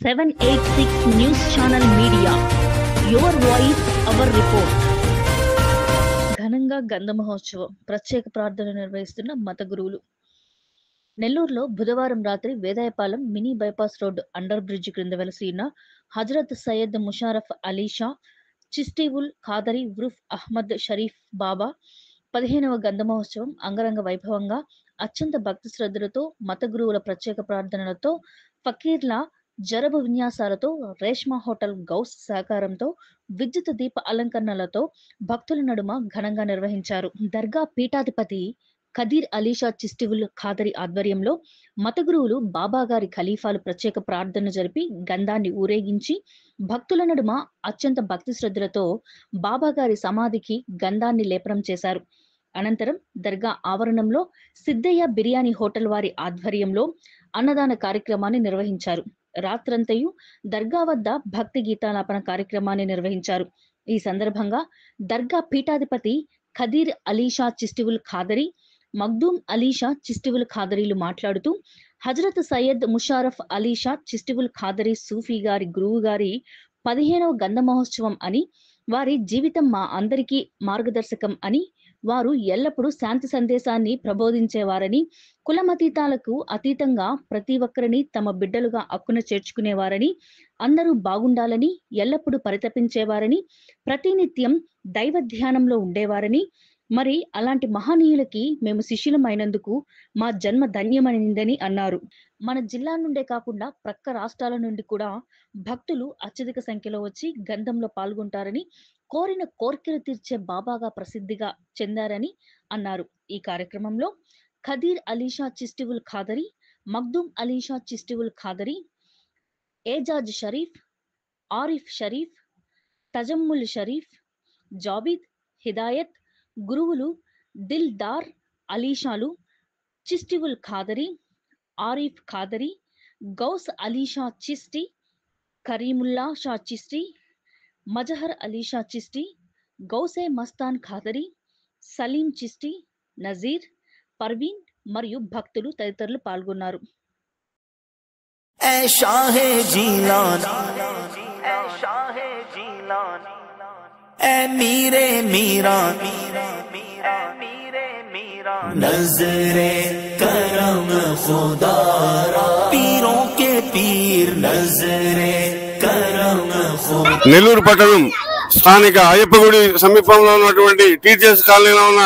786 News Channel Media. Your voice, our report. ఘనంగా గంధ మహోత్సవం ప్రత్యేక ప్రార్థనలు నిర్వహిస్తున్న మత గురువులు. నెల్లూరులో బుధవారం రాత్రి Vedayapalem mini bypass road under bridge క్రింద వెలసిన హజరత్ సయ్యద్ ముషారఫ్ అలీ షా చిస్టీ ఉల్ ఖాదరీ ఉర్ఫ్ అహ్మద్ షరీఫ్ బాబా 15వ గంధ మహోత్సవం అంగరంగ వైభవంగా అత్యంత భక్తి శ్రద్ధలతో మత గురువుల ప్రత్యేక ప్రార్థనలతో ఫకీర్ల జరబు విన్యాసాలతో రేష్మా హోటల్ గౌస్ సహకారంతో విద్యుత్ దీప అలంకరణలతో భక్తుల నడుమ ఘనంగా నిర్వహించారు. దర్గా పీఠాధిపతి ఖదీర్ అలీషా చిస్టీ ఉల్ ఖాదరీ ఆధ్వర్యంలో మత గురువులు బాబా గారి ఖలీఫాలు ప్రత్యేక ప్రార్థన జరిపి గంధాన్ని ఊరేగించి భక్తుల నడుమ అత్యంత భక్తి శ్రద్ధలతో బాబా గారి సమాధికి గంధాన్ని లేపనం చేశారు. అనంతరం దర్గా ఆవరణంలో సిద్ధయ్య బిర్యానీ హోటల్ వారి ఆధ్వర్యంలో అన్నదాన కార్యక్రమాన్ని నిర్వహించారు. రాత్రంతయు దర్గా వద్ద భక్తి గీతాలాపన కార్యక్రమాన్ని నిర్వహించారు. ఈ సందర్భంగా దర్గా పీఠాధిపతి ఖదీర్ అలీషా చిస్టీ ఉల్ ఖాదరీ, మగ్దూమ్ అలీషా చిస్టీ ఉల్ ఖాదరీలు మాట్లాడుతూ హజరత్ సయ్యద్ ముషారఫ్ అలీషా చిస్టీ ఉల్ ఖాదరీ సూఫీ గారి గురువు గారి 15వ గంధ మహోత్సవం అని, వారి జీవితం మా అందరికీ మార్గదర్శకం అని, వారు ఎల్లప్పుడూ శాంతి సందేశాన్ని ప్రబోధించేవారని, కులమతీతాలకు అతీతంగా ప్రతి ఒక్కరిని తమ బిడ్డలుగా అక్కున చేర్చుకునేవారని, అందరూ బాగుండాలని ఎల్లప్పుడూ పరితపించేవారని, ప్రతినిత్యం దైవ ధ్యానంలో ఉండేవారని, మరి అలాంటి మహనీయులకి మేము శిష్యులమైనందుకు మా జన్మ ధన్యమైందని అన్నారు. మన జిల్లా నుండే కాకుండా ప్రక్క రాష్ట్రాల నుండి కూడా భక్తులు అత్యధిక సంఖ్యలో వచ్చి గంధంలో పాల్గొంటారని, కోరిన కోర్కెలు తీర్చే బాబాగా ప్రసిద్ధిగా చెందారని అన్నారు. ఈ కార్యక్రమంలో ఖదీర్ అలీషా చిస్టీ ఉల్ ఖాదరీ, మగ్దూమ్ అలీషా చిస్టీ ఉల్ ఖాదరీ, ఏజాజ్ షరీఫ్, ఆరిఫ్ షరీఫ్, తజమ్ముల్ షరీఫ్, జాబీద్, హిదాయత్ గురువులు దిల్ దార్ అలీషాలు, చిస్టీ ఉల్ ఖాదరీ, ఆరిఫ్ ఖాదరీ, గౌస్ అలీషా చిస్టీ, కరీముల్లా షా చిస్టీ, మజహర్ అలీషా చిస్టీ, గౌసే మస్తాన్ ఖాదరీ, సలీం చిస్టీ, నజీర్, పర్వీన్ మరియు భక్తులు తదితరులు పాల్గొన్నారు. नज़रे करम खुदारा पीरों के पीर नज़रे करम खुदा. నెల్లూరు పట్టణం స్థానిక అయ్యప్ప గుడి సమీపంలో ఉన్నటువంటి టీచర్స్ కాలనీలో ఉన్న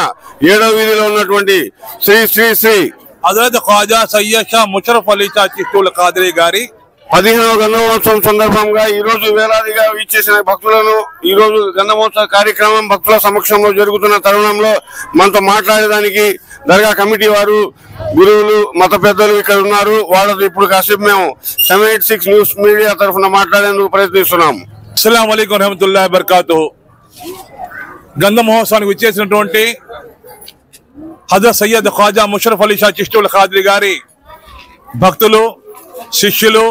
7వ వీధిలో ఉన్నటువంటి శ్రీ శ్రీ శ్రీ హజరత్ ఖ్వాజా సయ్యద్ షా ముషరఫ్ అలీ షా చిస్టీ ఉల్ ఖాదరీ గారి 15వ గంధమోత్సవం సందర్భంగా ఈ రోజు వేలాదిగా వీచేసిన భక్తులను ఈ రోజు గంధమోత్సవ కార్యక్రమం భక్తుల సమక్షంలో జరుగుతున్న తరుణంలో మనతో మాట్లాడడానికి దర్గా కమిటీ వారు, గురువులు, మత పెద్దలు ఇక్కడ ఉన్నారు. వాళ్ళతో ఇప్పుడు కాసేపు మేము 786 న్యూస్ మీడియా తరఫున మాట్లాడేందుకు ప్రయత్నిస్తున్నాము. అస్సలాము అలైకుం వరహమతుల్లాహి వబరకాతుహు. గంధ మహోత్సవానికి విచ్చేసినటువంటి హజరత్ సయ్యద్ ఖ్వాజా ముషరఫ్ అలీ షా చిస్టీ ఉల్ ఖాదరీ గారి భక్తులు, శిష్యులు,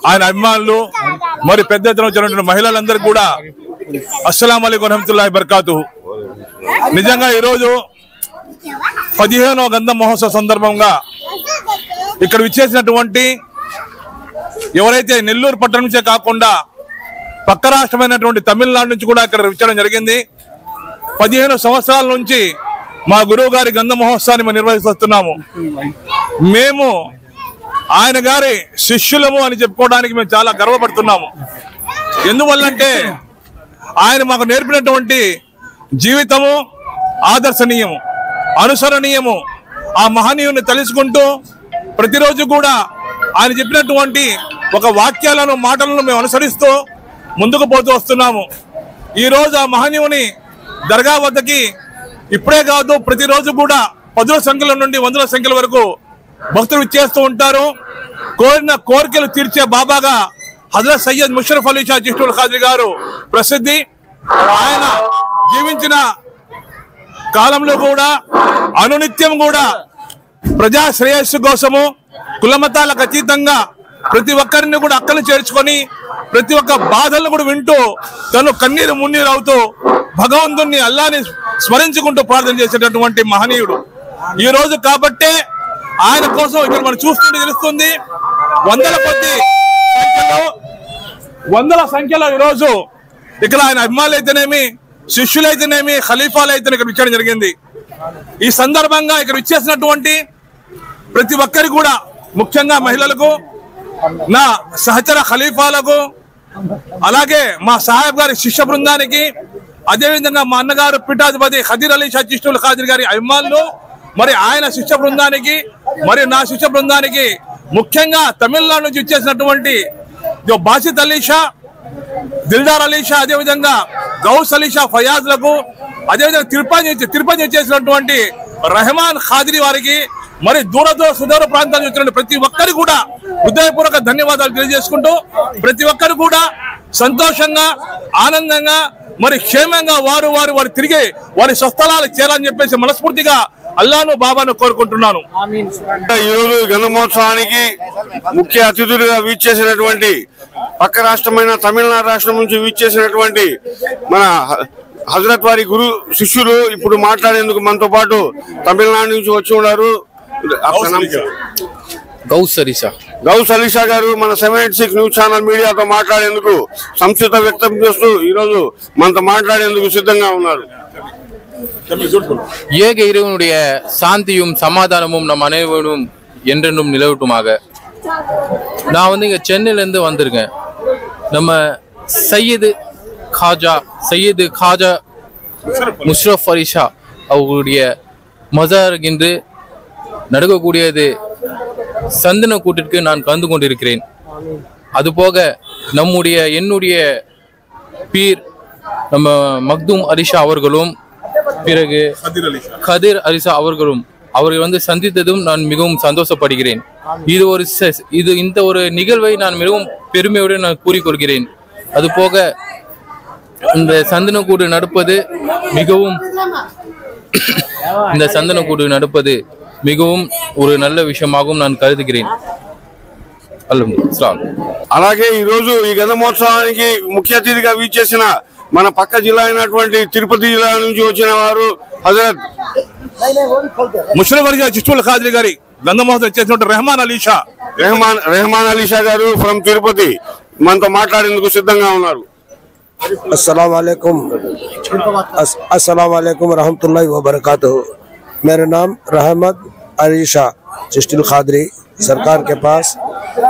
ఆయన అభిమానులు, మరి పెద్ద ఎత్తున వచ్చినటువంటి మహిళలందరికీ కూడా అస్సలాము అలైకుం వరహమతుల్లాహి వబరకాతుహు. నిజంగా ఈరోజు 15వ గంధ మహోత్సవ సందర్భంగా ఇక్కడ విచ్చేసినటువంటి ఎవరైతే నెల్లూరు పట్టణం నుంచే కాకుండా పక్క రాష్ట్రమైనటువంటి తమిళనాడు నుంచి కూడా ఇక్కడ విచ్చడం జరిగింది. 15 సంవత్సరాల నుంచి మా గురువు గారి గంధ మహోత్సవాన్ని మేము నిర్వహిస్తున్నాము. మేము ఆయన గారి శిష్యులము అని చెప్పుకోవడానికి మేము చాలా గర్వపడుతున్నాము. ఎందువల్లంటే ఆయన మాకు నేర్పినటువంటి జీవితము ఆదర్శనీయము, అనుసరణీయము. ఆ మహనీయుని తలుచుకుంటూ ప్రతిరోజు కూడా ఆయన చెప్పినటువంటి ఒక వాక్యాలను, మాటలను మేము అనుసరిస్తూ ముందుకు పోతూ వస్తున్నాము. ఈరోజు ఆ మహనీయుని దర్గా వద్దకి ఇప్పుడే కాదు, ప్రతిరోజు కూడా 10ల సంఖ్యల నుండి 100ల సంఖ్యల వరకు భక్తులు ఇచ్చేస్తూ ఉంటారు. కోరిన కోరికలు తీర్చే బాబాగా హజరత్ సయ్యద్ ముషరఫ్ అలీ షా చిస్టీ ఉల్ ఖాదరీ గారు ప్రసిద్ధి. ఆయన జీవించిన కాలంలో కూడా అనునిత్యం కూడా ప్రజా శ్రేయస్సు కోసము కులమతాలకు అతీతంగా ప్రతి ఒక్కరిని కూడా అక్కలు చేర్చుకొని ప్రతి ఒక్క బాధలను కూడా వింటూ తను కన్నీరు మున్నీరు అవుతూ భగవంతుణ్ణి అల్లాని స్మరించుకుంటూ ప్రార్థన చేసేటటువంటి మహనీయుడు. ఈ రోజు కాబట్టే ఆయన కోసం ఇక్కడ మనం చూస్తుంటే తెలుస్తుంది వందల కొద్ది సంఖ్యలో వందల సంఖ్యలో ఈరోజు ఇక్కడ ఆయన అభిమానులు అయితేనేమి, శిష్యులైతేనేమి, ఖలీఫాలు అయితేనే ఇక్కడ ఇచ్చడం జరిగింది. ఈ సందర్భంగా ఇక్కడ ఇచ్చేసినటువంటి ప్రతి ఒక్కరికి కూడా, ముఖ్యంగా మహిళలకు, నా సహచర ఖలీఫాలకు, అలాగే మా సాహెబ్ గారి శిష్య బృందానికి, అదేవిధంగా మా అన్నగారు పీఠాధిపతి ఖదీర్ అలీ షా చిష్టుల్ ఖాద్రి గారి అభిమానులు, మరి ఆయన శిష్య బృందానికి, మరి నా శిష్య బృందానికి, ముఖ్యంగా తమిళనాడు నుంచి ఇచ్చేసినటువంటి బాసిత్ అలీ షా, దిల్దార్ అలీ షా, అదేవిధంగా గౌస్ అలీ షా ఫయాజ్లకు, అదేవిధంగా తిరుపతి వచ్చేసినటువంటి రెహమాన్ ఖాద్రి వారికి, మరి సుదూర ప్రాంతాల నుంచి వచ్చిన ప్రతి ఒక్కరికి కూడా హృదయపూర్వక ధన్యవాదాలు తెలియజేసుకుంటూ, ప్రతి ఒక్కరు కూడా సంతోషంగా, ఆనందంగా, మరి క్షేమంగా వారు తిరిగి వారి స్వస్థలాలకు చేరాలని చెప్పేసి మనస్ఫూర్తిగా అల్లాను బాబాను కోరుకుంటున్నాను. ఈరోజు గంధ మహోత్సవానికి ముఖ్య అతిథులుగా వీచేసినటువంటి పక్క రాష్ట్రమైన తమిళనాడు రాష్ట్రం నుంచి వీచేసినటువంటి మన హజరత్ వారి గురు శిష్యులు ఇప్పుడు మాట్లాడేందుకు మనతో పాటు తమిళనాడు నుంచి వచ్చి ఉన్నారు. గౌస్ అలీ షా గారు మన 786 న్యూస్ ఛానల్ మీడియాతో మాట్లాడేందుకు సంసిద్ధత వ్యక్తం చేస్తూ ఈరోజు మనతో మాట్లాడేందుకు సిద్ధంగా ఉన్నారు. ஏக இறைவனுடைய சாந்தியும் சமாதானமும் நம் அனைவரும் என்றென்றும் நிலவட்டுமாக. நான் வந்து இங்க சென்னையில இருந்து வந்திருக்கேன். நம்ம சையது காஜா முஷ்ரஃப் அலி ஷா அவர்களுடைய மஜார் என்று நடக்கக்கூடியது சந்தன கூட்டிற்கு நான் கலந்து கொண்டிருக்கிறேன். அதுபோக என்னுடைய பீர் நம்ம மக்தூம் அலிஷா அவர்களும், பிறகு கதிர் அலிஷா அவர்களும் அவர்கள் வந்து சந்தித்ததும் நான் மிகவும் சந்தோஷப்படுகிறேன். இந்த ஒரு நிகழ்வை நான் மிகவும் பெருமையுடன் நான் கூறிக்கொள்கிறேன். அதுபோக இந்த சந்தனக்கூடு நடப்பது மிகவும் ஒரு நல்ல விஷயமாகவும் நான் கருதுகிறேன். అలాగే ఈ రోజు ఈ గంధ మహోత్సవానికి ముఖ్య అతిథిగా వీచేసిన మన పక్క జిల్లా అయినటువంటి తిరుపతి జిల్లా నుంచి వచ్చిన వారు హజరత్ ముషరఫ్ అలీ షా చిష్టుల్ ఖాద్రి గారి గంధ మహోత్సవం చేసినటువంటి రెహమాన్ అలీ షా గారు ఫ్రమ్ తిరుపతి మనతో మాట్లాడేందుకు సిద్ధంగా ఉన్నారు. अस्सलाम वालेकुम रहमतुल्लाहि व बरकातहू। मेरा नाम रहमत अली शाह चिश्तिल खादरी सरकार के पास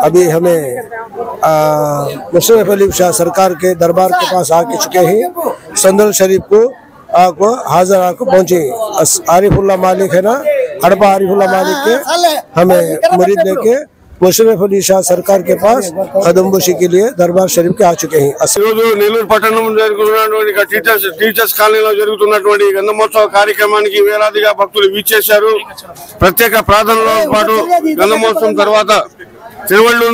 अभी हमें मुशर्रफ अली शाह सरकार के दरबार के पास आके चुके हैं। संदल शरीफ को हाजिर आकर पहुंचे। आरिफुल्ला मालिक है ना, हड़पा आरिफुल्ला मालिक के हमें मुरीद लेके मुशर्रफ अली शाह सरकार के पास कदमबोशी के लिए दरबार शरीफ के आ चुके हैं। నెల్లూరు పట్టణం జరుగుతున్నటువంటి టీచర్స్ కాలనీలో జరుగుతున్నటువంటి గంధ మహోత్సవ కార్యక్రమానికి వేలాదిగా భక్తులు వీచేశారు. ప్రత్యేక ప్రార్థనలో పాటు గంధ మహోత్సవం తర్వాత తిరువళ్ళూరు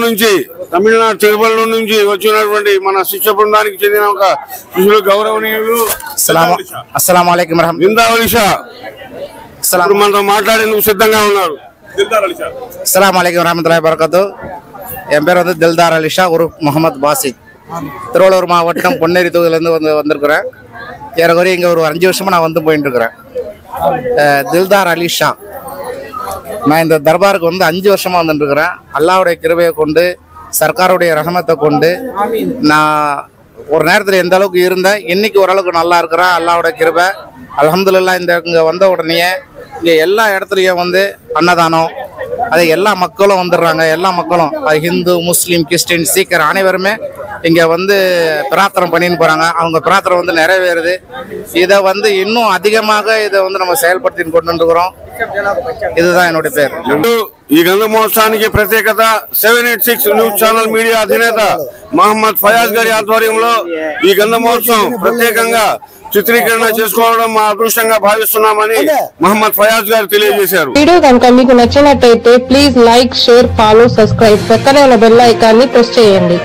నుంచి వచ్చినటువంటి మన శిష్య బృందానికి చెందిన ఒక శిష్యులు గౌరవనీయులు దిల్దార్ అలీ షా మనతో మాట్లాడేందుకు సిద్ధంగా ఉన్నారు. अस्सलाम वालेकुम रहमतुल्लाहि वबरकातुहू। என் பேர் வந்து தில்தார் அலி ஷா ஒரு முகமது பாசித். திருவள்ளூர் மாவட்டம் பொன்னேரி தொகுதியிலேருந்து வந்திருக்கிறேன். ஏறக்குறைய இங்கே ஒரு 5 வருஷமாக நான் வந்து போயிட்டு இருக்கிறேன். தில்தார் அலி ஷா. நான் இந்த தர்பாருக்கு வந்து 5 வருஷமாக வந்துட்டுருக்கிறேன். அல்லாவுடைய கிருபையை கொண்டு, சர்க்காருடைய ரஹமத்தை கொண்டு நான் ஒரு நேரத்தில் எந்த அளவுக்கு இருந்தேன், இன்னைக்கு ஓரளவுக்கு நல்லா இருக்கிறேன். அல்லாவுடைய கிருபை அல்ஹம்துலில்லாஹ். இங்கே வந்த உடனே இங்கே எல்லா இடத்துலையும் வந்து அன்னதானம், அது எல்லா மக்களும் வந்துடுறாங்க. எல்லா மக்களும், அது ஹிந்து, முஸ்லீம், கிறிஸ்டின், சீக்கிரம் அனைவருமே இங்கே வந்து பிரார்த்தனை பண்ணின்னு போகிறாங்க. அவங்க பிரார்த்தனை வந்து நிறைவேறுது. இதை வந்து இன்னும் அதிகமாக இதை வந்து நம்ம செயல்படுத்தின்னு கொண்டு வந்துருக்கிறோம். இதுதான் என்னுடைய பேர். ఈ గంధ మహోత్సవానికి ప్రత్యేకత 786 న్యూస్ ఛానల్ మీడియా అధినేత మహమ్మద్ ఫయాజ్ గారి ఆధ్వర్యంలో ఈ గంధ మహోత్సవం ప్రత్యేకంగా చిత్రీకరణ చేసుకోవడం మా అదృష్టంగా భావిస్తున్నామని మహమ్మద్ ఫయాజ్ గారు తెలియజేశారు. వీడియో కనుక మీకు నచ్చినట్లయితే please like, share, follow, subscribe, పక్కనే ఉన్న బెల్ ఐకాన్ని ప్రెస్ చేయండి.